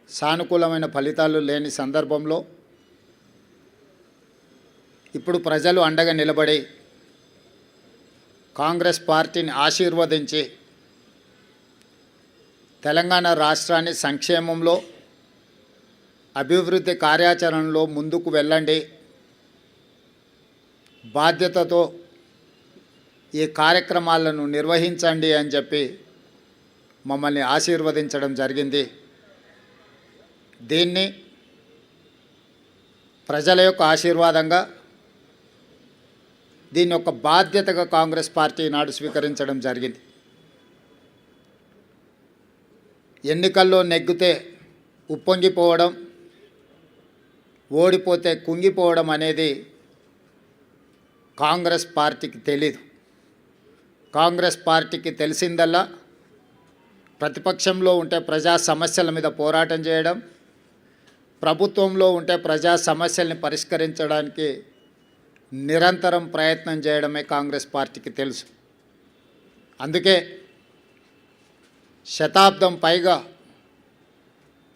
సానుకూలమైన ఫలితాలు లేని సందర్భంలో ఇప్పుడు ప్రజలు అండగా నిలబడి కాంగ్రెస్ పార్టీని ఆశీర్వదించి తెలంగాణ రాష్ట్రాన్ని సంక్షేమంలో అభివృద్ధి కార్యాచరణలో ముందుకు వెళ్ళండి, బాధ్యతతో ఈ కార్యక్రమాలను నిర్వహించండి అని చెప్పి మమ్మల్ని ఆశీర్వదించడం జరిగింది. దీన్ని ప్రజల యొక్క ఆశీర్వాదంగా, దీన్ని ఒక బాధ్యతగా కాంగ్రెస్ పార్టీ నాడు స్వీకరించడం జరిగింది. ఎన్నికల్లో నెగ్గితే ఉప్పొంగిపోవడం, ఓడిపోతే కుంగిపోవడం అనేది కాంగ్రెస్ పార్టీకి తెలీదు. కాంగ్రెస్ పార్టీకి తెలిసిందల్లా ప్రతిపక్షంలో ఉంటే ప్రజా సమస్యల మీద పోరాటం చేయడం, ప్రభుత్వంలో ఉంటే ప్రజా సమస్యల్ని పరిష్కరించడానికి నిరంతరం ప్రయత్నం చేయడమే కాంగ్రెస్ పార్టీకి తెలుసు. అందుకే శతాబ్దం పైగా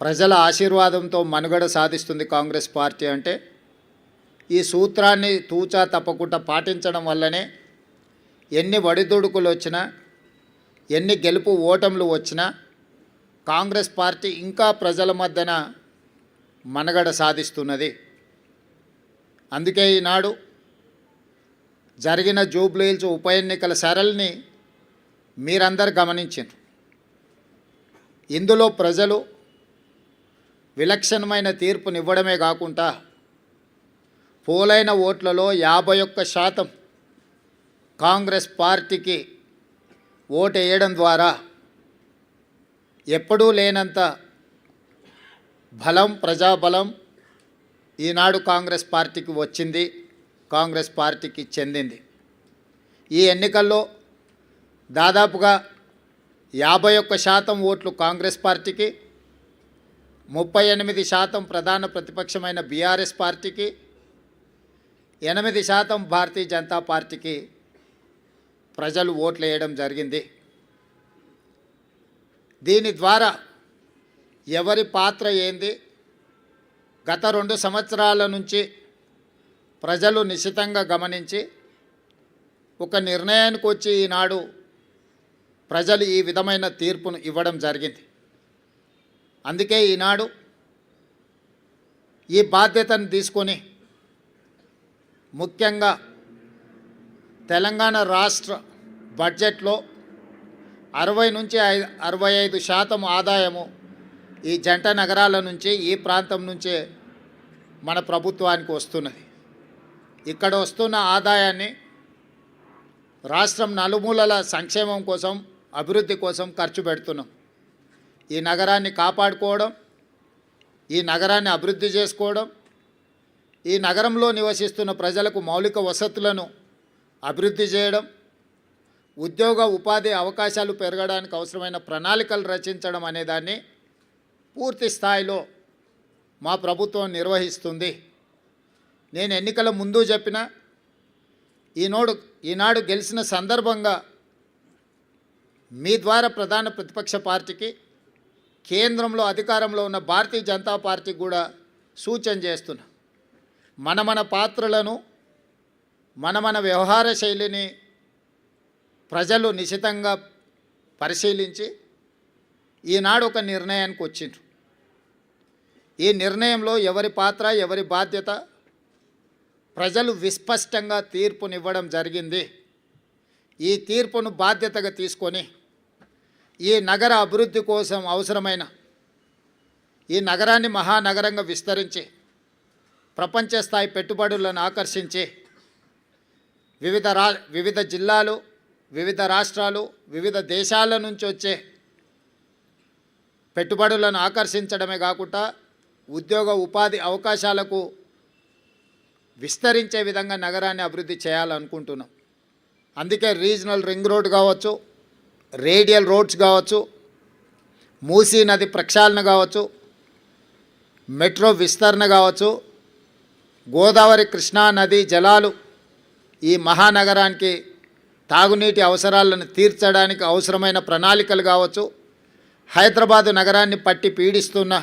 ప్రజల ఆశీర్వాదంతో మనుగడ సాధిస్తుంది కాంగ్రెస్ పార్టీ. అంటే ఈ సూత్రాన్ని తూచా తప్పకుండా పాటించడం వల్లనే ఎన్ని ఒడిదుడుకులు వచ్చినా, ఎన్ని గెలుపు ఓటములు వచ్చినా కాంగ్రెస్ పార్టీ ఇంకా ప్రజల మధ్యన మనుగడ సాధిస్తున్నది. అందుకే ఈనాడు జరిగిన జూబ్లీహిల్స్ ఉప ఎన్నికల సరళిని మీరందరూ గమనించారు. ఇందులో ప్రజలు విలక్షణమైన తీర్పునివ్వడమే కాకుండా పోలైన ఓట్లలో 51% కాంగ్రెస్ పార్టీకి ఓటేయడం ద్వారా ఎప్పుడూ లేనంత బలం, ప్రజాబలం ఈనాడు కాంగ్రెస్ పార్టీకి వచ్చింది, కాంగ్రెస్ పార్టీకి చెందింది. ఈ ఎన్నికల్లో దాదాపుగా 51% ఓట్లు కాంగ్రెస్ పార్టీకి, 38% ప్రధాన ప్రతిపక్షమైన బీఆర్ఎస్ పార్టీకి, 8% భారతీయ జనతా పార్టీకి ప్రజలు ఓట్లు వేయడం జరిగింది. దీని ద్వారా ఎవరి పాత్ర ఏంది, గత 2 సంవత్సరాల నుంచి ప్రజలు నిశితంగా గమనించి ఒక నిర్ణయానికి వచ్చి ఈనాడు ప్రజలు ఈ విధమైన తీర్పును ఇవ్వడం జరిగింది. అందుకే ఈనాడు ఈ బాధ్యతను తీసుకొని ముఖ్యంగా తెలంగాణ రాష్ట్ర బడ్జెట్లో 60 నుంచి 65% ఆదాయము ఈ జంట నగరాల నుంచి, ఈ ప్రాంతం నుంచే మన ప్రభుత్వానికి వస్తున్నది. ఇక్కడ వస్తున్న ఆదాయాన్ని రాష్ట్రం నలుమూలల సంక్షేమం కోసం, అభివృద్ధి కోసం ఖర్చు పెడుతున్నాం. ఈ నగరాన్ని కాపాడుకోవడం, ఈ నగరాన్ని అభివృద్ధి చేసుకోవడం, ఈ నగరంలో నివసిస్తున్న ప్రజలకు మౌలిక వసతులను అభివృద్ధి చేయడం, ఉద్యోగ ఉపాధి అవకాశాలు పెరగడానికి అవసరమైన ప్రణాళికలు రచించడం అనేదాన్ని పూర్తి స్థాయిలో మా ప్రభుత్వం నిర్వహిస్తుంది. నేను ఎన్నికల ముందు చెప్పిన ఈనాడు గెలిచిన సందర్భంగా మీ ద్వారా ప్రధాన ప్రతిపక్ష పార్టీకి, కేంద్రంలో అధికారంలో ఉన్న భారతీయ జనతా పార్టీకి కూడా సూచన చేస్తున్నా. మన పాత్రలను, మన వ్యవహార శైలిని ప్రజలు నిశితంగా పరిశీలించి ఈనాడు ఒక నిర్ణయానికి వచ్చిండ్రు. ఈ నిర్ణయంలో ఎవరి పాత్ర, ఎవరి బాధ్యత ప్రజలు విస్పష్టంగా తీర్పునివ్వడం జరిగింది. ఈ తీర్పును బాధ్యతగా తీసుకొని ఈ నగర అభివృద్ధి కోసం అవసరమైన, ఈ నగరాన్ని మహానగరంగా విస్తరించి ప్రపంచ స్థాయి పెట్టుబడులను ఆకర్షించి వివిధ జిల్లాలు, వివిధ రాష్ట్రాలు, వివిధ దేశాల నుంచి వచ్చే పెట్టుబడులను ఆకర్షించడమే కాకుండా ఉద్యోగ ఉపాధి అవకాశాలకు విస్తరించే విధంగా నగరాన్ని అభివృద్ధి చేయాలనుకుంటున్నాం. అందుకే రీజనల్ రింగ్ రోడ్ కావచ్చు, రేడియల్ రోడ్స్ కావచ్చు, మూసీ నది ప్రక్షాళన కావచ్చు, మెట్రో విస్తరణ కావచ్చు, గోదావరి కృష్ణా నది జలాలు ఈ మహానగరానికి తాగునీటి అవసరాలను తీర్చడానికి అవసరమైన ప్రణాళికలు కావచ్చు, హైదరాబాదు నగరాన్ని పట్టి పీడిస్తున్న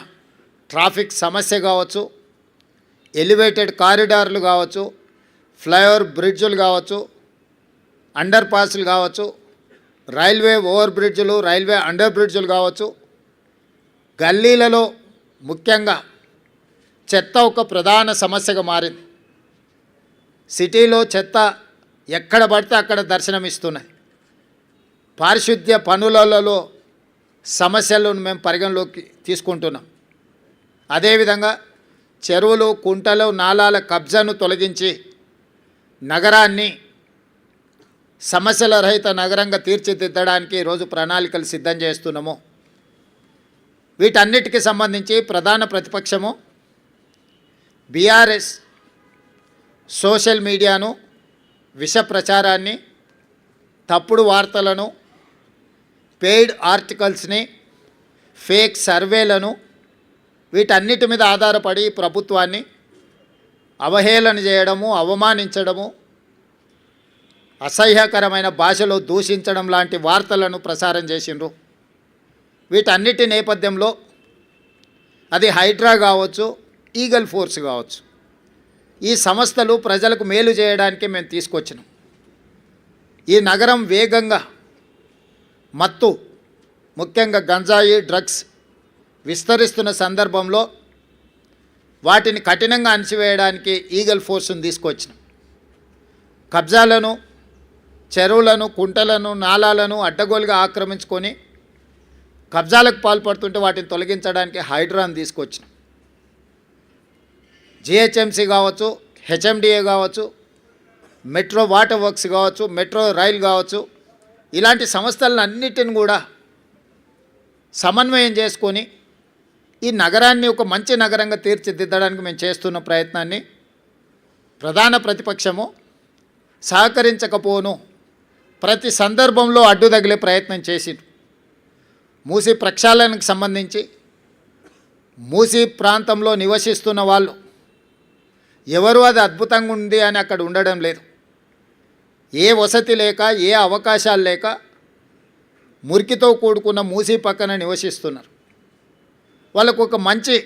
ట్రాఫిక్ సమస్య కావచ్చు, ఎలివేటెడ్ కారిడార్లు కావచ్చు, ఫ్లైఓవర్ బ్రిడ్జులు కావచ్చు, అండర్ పాస్లు కావచ్చు, రైల్వే ఓవర్ బ్రిడ్జులు, రైల్వే అండర్ బ్రిడ్జులు కావచ్చు, గల్లీలలో ముఖ్యంగా చెత్త ఒక ప్రధాన సమస్యగా మారింది. సిటీలో చెత్త ఎక్కడ పడితే అక్కడ దర్శనమిస్తున్నాయి. పారిశుద్ధ్య పనులలో సమస్యలను మేము పరిగణలోకి తీసుకుంటున్నాం. అదేవిధంగా చెరువులు, కుంటలు, నాలాల కబ్జాను తొలగించి నగరాన్ని సమస్యల రహిత నగరంగా తీర్చిదిద్దడానికి ఈరోజు ప్రణాళికలు సిద్ధం చేస్తున్నాము. వీటన్నిటికీ సంబంధించి ప్రధాన ప్రతిపక్షము బీఆర్ఎస్ సోషల్ మీడియాను, విష ప్రచారాన్ని, తప్పుడు వార్తలను, పెయిడ్ ఆర్టికల్స్ని, ఫేక్ సర్వేలను, వీటన్నిటి మీద ఆధారపడి ప్రభుత్వాన్ని అవహేళన చేయడము, అవమానించడము, అసహ్యకరమైన భాషలో దూషించడం లాంటి వార్తలను ప్రసారం చేసిండ్రు. వీటన్నిటి నేపథ్యంలో అది హైడ్రా కావచ్చు, ఈగల్ ఫోర్స్ కావచ్చు, ఈ సంస్థలు ప్రజలకు మేలు చేయడానికి మేము తీసుకొచ్చినాం. ఈ నగరం వేగంగా మత్తు, ముఖ్యంగా గంజాయి, డ్రగ్స్ విస్తరిస్తున్న సందర్భంలో వాటిని కఠినంగా అణిచివేయడానికి ఈగల్ ఫోర్స్ను తీసుకొచ్చినాం. కబ్జాలను, చెరువులను, కుంటలను, నాలాలను అడ్డగోలుగా ఆక్రమించుకొని కబ్జాలకు పాల్పడుతుంటే వాటిని తొలగించడానికి హైడ్రాను తీసుకొచ్చినాం. జిహెచ్ఎంసీ కావచ్చు, హెచ్ఎండిఏ కావచ్చు, మెట్రో వాటర్ వర్క్స్ కావచ్చు, మెట్రో రైల్ కావచ్చు, ఇలాంటి సంస్థలను అన్నిటిని కూడా సమన్వయం చేసుకొని ఈ నగరాన్ని ఒక మంచి నగరంగా తీర్చిదిద్దడానికి మేము చేస్తున్న ప్రయత్నాన్ని ప్రధాన ప్రతిపక్షము సహకరించకపోను ప్రతి సందర్భంలో అడ్డు తగిలే ప్రయత్నం చేసింది. మూసీ ప్రక్షాళనకు సంబంధించి మూసీ ప్రాంతంలో నివసిస్తున్న వాళ్ళు ఎవరు అది అద్భుతంగా ఉంది అని అక్కడ ఉండడం లేదు. ఏ వసతి లేక, ఏ అవకాశాలు లేక మురికితో కూడుకున్న మూసీ పక్కన నివసిస్తున్నారు. వాళ్ళకు ఒక మంచి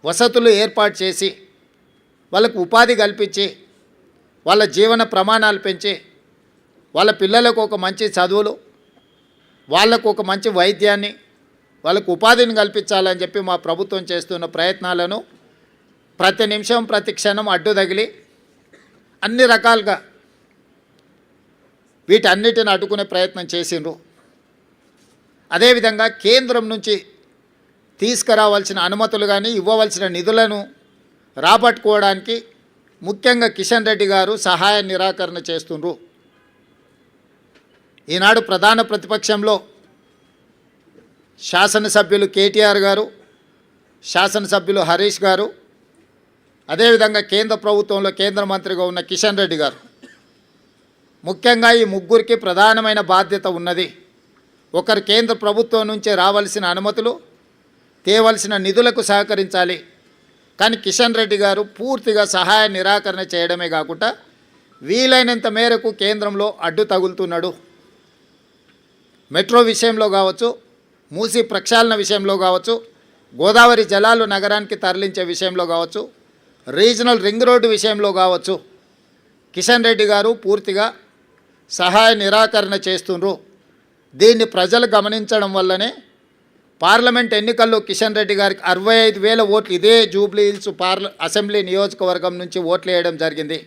వసతులు ఏర్పాటు చేసి, వాళ్ళకు ఉపాధి కల్పించి, వాళ్ళ జీవన ప్రమాణాలు పెంచి, వాళ్ళ పిల్లలకు ఒక మంచి చదువులు, వాళ్ళకు ఒక మంచి వైద్యాన్ని, వాళ్ళకు ఉపాధిని కల్పించాలని చెప్పి మా ప్రభుత్వం చేస్తున్న ప్రయత్నాలను ప్రతి నిమిషం, ప్రతి క్షణం అడ్డు తగిలి అన్ని రకాలుగా వీటన్నిటిని అడ్డుకునే ప్రయత్నం చేసిండ్రు. అదేవిధంగా కేంద్రం నుంచి తీసుకురావాల్సిన అనుమతులు కానీ, ఇవ్వవలసిన నిధులను రాబట్టుకోవడానికి ముఖ్యంగా కిషన్ రెడ్డి గారు సహాయ నిరాకరణ చేస్తుండ్రు. ఈనాడు ప్రధాన ప్రతిపక్షంలో శాసనసభ్యులు కేటీఆర్ గారు, శాసనసభ్యులు హరీష్ గారు, అదేవిధంగా కేంద్ర ప్రభుత్వంలో కేంద్ర మంత్రిగా ఉన్న కిషన్ రెడ్డి గారు, ముఖ్యంగా ఈ ముగ్గురికి ప్రధానమైన బాధ్యత ఉన్నది. ఒకరు కేంద్ర ప్రభుత్వం నుంచి రావాల్సిన అనుమతులు, తేవలసిన నిధులకు సహకరించాలి. కానీ కిషన్ రెడ్డి గారు పూర్తిగా సహాయ నిరాకరణ చేయడమే కాకుండా వీలైనంత మేరకు కేంద్రంలో అడ్డు తగులుతున్నాడు. మెట్రో విషయంలో కావచ్చు, మూసీ ప్రక్షాళన విషయంలో కావచ్చు, గోదావరి జలాలు నగరానికి తరలించే విషయంలో కావచ్చు, రీజనల్ రింగ్ రోడ్డు విషయంలో కావచ్చు, కిషన్ రెడ్డి గారు పూర్తిగా సహాయ నిరాకరణ చేస్తుండ్రు. దీన్ని ప్రజలు గమనించడం వల్లనే పార్లమెంట్ ఎన్నికల్లో కిషన్ రెడ్డి గారికి 65,000 ఓట్లు ఇదే జూబ్లీ హిల్స్ అసెంబ్లీ నియోజకవర్గం నుంచి ఓట్లు వేయడం జరిగింది.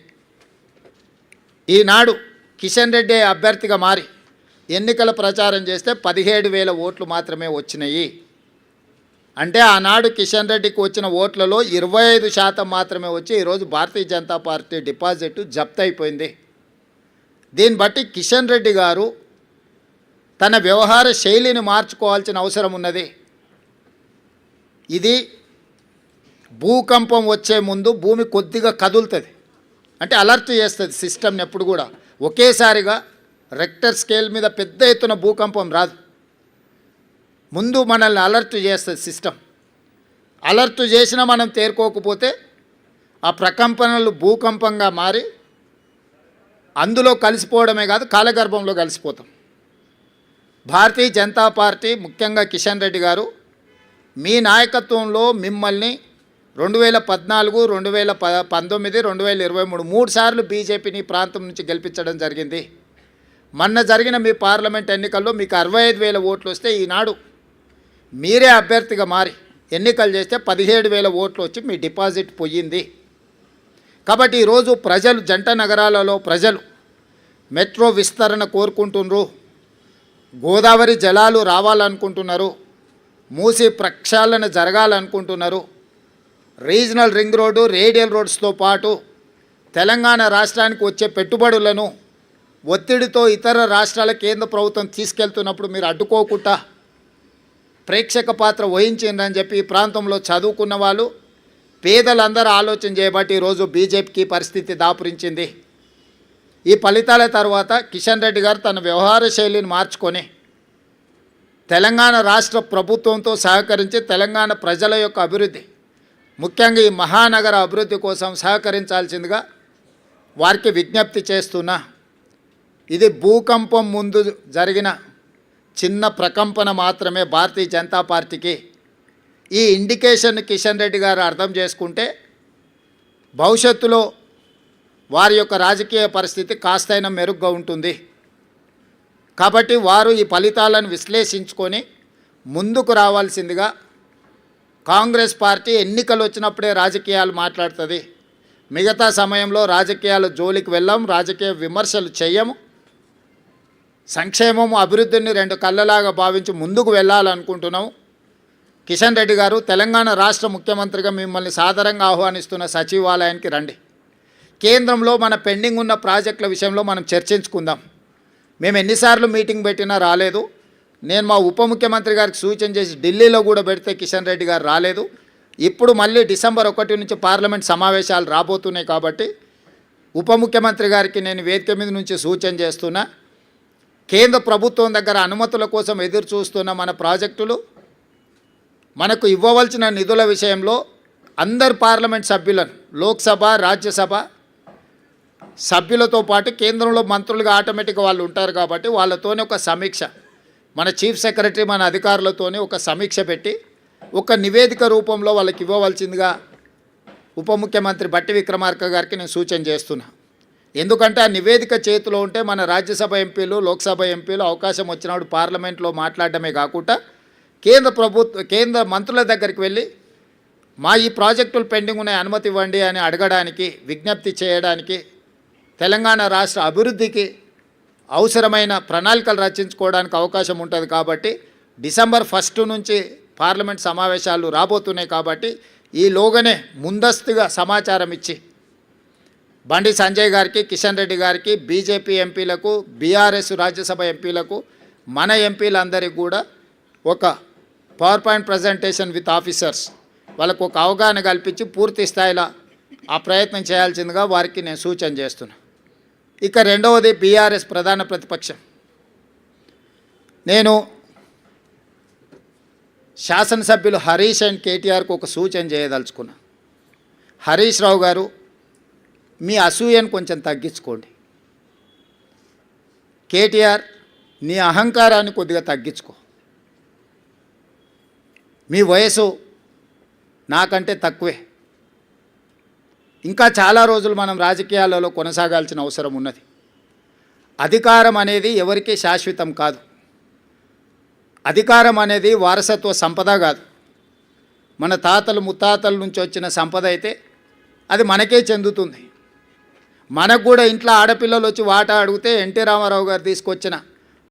ఈనాడు కిషన్ రెడ్డి అభ్యర్థిగా మారి ఎన్నికల ప్రచారం చేస్తే 17,000 ఓట్లు మాత్రమే వచ్చినాయి. అంటే ఆనాడు కిషన్ రెడ్డికి వచ్చిన ఓట్లలో 25% మాత్రమే వచ్చి ఈరోజు భారతీయ జనతా పార్టీ డిపాజిట్ జప్తు అయిపోయింది. దీన్ని బట్టి కిషన్ రెడ్డి గారు తన వ్యవహార శైలిని మార్చుకోవాల్సిన అవసరం ఉన్నది. ఇది భూకంపం వచ్చే ముందు భూమి కొద్దిగా కదులుతుంది, అంటే అలర్ట్ చేస్తుంది సిస్టమ్ని. ఎప్పుడు కూడా ఒకేసారిగా రెక్టర్ స్కేల్ మీద పెద్ద ఎత్తున భూకంపం రాదు, ముందు మనల్ని అలర్ట్ చేస్తుంది సిస్టమ్. అలర్ట్ చేసినా మనం తేరుకోకపోతే ఆ ప్రకంపనలు భూకంపంగా మారి అందులో కలిసిపోవడమే కాదు కాలగర్భంలో కలిసిపోతాం. భారతీయ జనతా పార్టీ ముఖ్యంగా కిషన్ రెడ్డి గారు మీ నాయకత్వంలో మిమ్మల్ని 2014, 2019, 2023 3 సార్లు బీజేపీని ప్రాంతం నుంచి గెలిపించడం జరిగింది. మొన్న జరిగిన మీ పార్లమెంట్ ఎన్నికల్లో మీకు 65,000 ఓట్లు వస్తే ఈనాడు మీరే అభ్యర్థిగా మారి ఎన్నికలు చేస్తే 17,000 ఓట్లు వచ్చి మీ డిపాజిట్ పోయింది. కాబట్టి ఈరోజు ప్రజలు, జంట నగరాలలో ప్రజలు మెట్రో విస్తరణ కోరుకుంటున్నారు, గోదావరి జలాలు రావాలనుకుంటున్నారు, మూసి ప్రక్షాళన జరగాలనుకుంటున్నారు, రీజనల్ రింగ్ రోడ్డు, రేడియల్ రోడ్స్తో పాటు తెలంగాణ రాష్ట్రానికి వచ్చే పెట్టుబడులను ఒత్తిడితో ఇతర రాష్ట్రాల కేంద్ర ప్రభుత్వం తీసుకెళ్తున్నప్పుడు మీరు అడ్డుకోకుండా ప్రేక్షక పాత్ర వహించిందని చెప్పి ఈ ప్రాంతంలో చదువుకున్న వాళ్ళు, పేదలందరూ ఆలోచన చేయబట్టి ఈరోజు బీజేపీకి పరిస్థితి దాపురించింది. ఈ ఫలితాల తర్వాత కిషన్ రెడ్డి గారు తన వ్యవహార శైలిని మార్చుకొని తెలంగాణ రాష్ట్ర ప్రభుత్వంతో సహకరించి తెలంగాణ ప్రజల యొక్క అభివృద్ధి, ముఖ్యంగా ఈ మహానగర అభివృద్ధి కోసం సహకరించాల్సిందిగా వారికి విజ్ఞప్తి చేస్తున్నా. ఇది భూకంపం ముందు జరిగిన చిన్న ప్రకంపన మాత్రమే భారతీయ జనతా పార్టీకి. ఈ ఇండికేషన్ కిషన్ రెడ్డి గారు అర్థం చేసుకుంటే భవిష్యత్తులో వారి యొక్క రాజకీయ పరిస్థితి కాస్తైనా మెరుగ్గా ఉంటుంది. కాబట్టి వారు ఈ ఫలితాలను విశ్లేషించుకొని ముందుకు రావాల్సిందిగా, కాంగ్రెస్ పార్టీ ఎన్నికలు వచ్చినప్పుడే రాజకీయాలు మాట్లాడుతుంది, మిగతా సమయంలో రాజకీయాల జోలికి వెళ్ళాం, రాజకీయ విమర్శలు చేయము, సంక్షేమము అభివృద్ధిని 2 కళ్ళలాగా భావించి ముందుకు వెళ్ళాలనుకుంటున్నాము. కిషన్ రెడ్డి గారు, తెలంగాణ రాష్ట్ర ముఖ్యమంత్రిగా మిమ్మల్ని సాదరంగా ఆహ్వానిస్తున్న సచివాలయానికి రండి. కేంద్రంలో మన పెండింగ్ ఉన్న ప్రాజెక్టుల విషయంలో మనం చర్చించుకుందాం. మేము ఎన్నిసార్లు మీటింగ్ పెట్టినా రాలేదు. నేను మా ఉప ముఖ్యమంత్రి గారికి సూచన చేసి ఢిల్లీలో కూడా పెడితే కిషన్ రెడ్డి గారు రాలేదు. ఇప్పుడు మళ్ళీ డిసెంబర్ 1 నుంచి పార్లమెంట్ సమావేశాలు రాబోతున్నాయి కాబట్టి ఉప ముఖ్యమంత్రి గారికి నేను వేదిక మీద నుంచి సూచన చేస్తున్నా, కేంద్ర ప్రభుత్వం దగ్గర అనుమతుల కోసం ఎదురు చూస్తున్న మన ప్రాజెక్టులు, మనకు ఇవ్వవలసిన నిధుల విషయంలో అందరు పార్లమెంట్ సభ్యులను, లోక్సభ, రాజ్యసభ సభ్యులతో పాటు కేంద్రంలో మంత్రులుగా ఆటోమేటిక్గా వాళ్ళు ఉంటారు కాబట్టి వాళ్ళతోనే ఒక సమీక్ష, మన చీఫ్ సెక్రటరీ, మన అధికారులతోనే ఒక సమీక్ష పెట్టి ఒక నివేదిక రూపంలో వాళ్ళకి ఇవ్వవలసిందిగా ఉప ముఖ్యమంత్రి బట్టి విక్రమార్క గారికి నేను సూచన చేస్తున్నా. ఎందుకంటే ఆ నివేదిక చేతిలో ఉంటే మన రాజ్యసభ ఎంపీలు, లోక్సభ ఎంపీలు అవకాశం వచ్చినప్పుడు పార్లమెంట్లో మాట్లాడడమే కాకుండా కేంద్ర మంత్రుల దగ్గరికి వెళ్ళి మా ఈ ప్రాజెక్టులు పెండింగ్ ఉన్నాయి, అనుమతి ఇవ్వండి అని అడగడానికి, విజ్ఞప్తి చేయడానికి, తెలంగాణ రాష్ట్ర అభివృద్ధికి అవసరమైన ప్రణాళికలు రచించుకోవడానికి అవకాశం ఉంటుంది. కాబట్టి డిసెంబర్ 1 నుంచి పార్లమెంట్ సమావేశాలు రాబోతున్నాయి కాబట్టి ఈలోగానే ముందస్తుగా సమాచారం ఇచ్చి బండి సంజయ్ గారికి, కిషన్ రెడ్డి గారికి, బీజేపీ ఎంపీలకు, బీఆర్ఎస్ రాజ్యసభ ఎంపీలకు, మన ఎంపీలందరికీ కూడా ఒక power point presentation with officers వాళ్ళకు ఒక అవగాహన కల్పించి పూర్తి స్థాయిలో ఆ ప్రయత్నం చేయాల్సిందిగా వారికి నేను సూచన చేస్తున్నా. ఇక రెండవది బీఆర్ఎస్ ప్రధాన ప్రతిపక్షం. నేను శాసనసభ్యులు హరీష్ అండ్ కేటీఆర్కు ఒక సూచన చేయదలుచుకున్నా. హరీష్ రావు గారు, మీ అసూయను కొంచెం తగ్గించుకోండి. కేటీఆర్, నీ అహంకారాన్ని కొద్దిగా తగ్గించుకో. మీ వయసు నాకంటే తక్కువే. ఇంకా చాలా రోజులు మనం రాజకీయాలలో కొనసాగాల్సిన అవసరం ఉన్నది. అధికారం అనేది ఎవరికీ శాశ్వతం కాదు. అధికారం అనేది వారసత్వ సంపద కాదు. మన తాతలు ముత్తాతల నుంచి వచ్చిన సంపద అయితే అది మనకే చెందుతుంది. మనకు కూడా ఇంట్లో ఆడపిల్లలు వచ్చి వాటా అడిగితే ఎన్టీ రామారావు గారు తీసుకొచ్చిన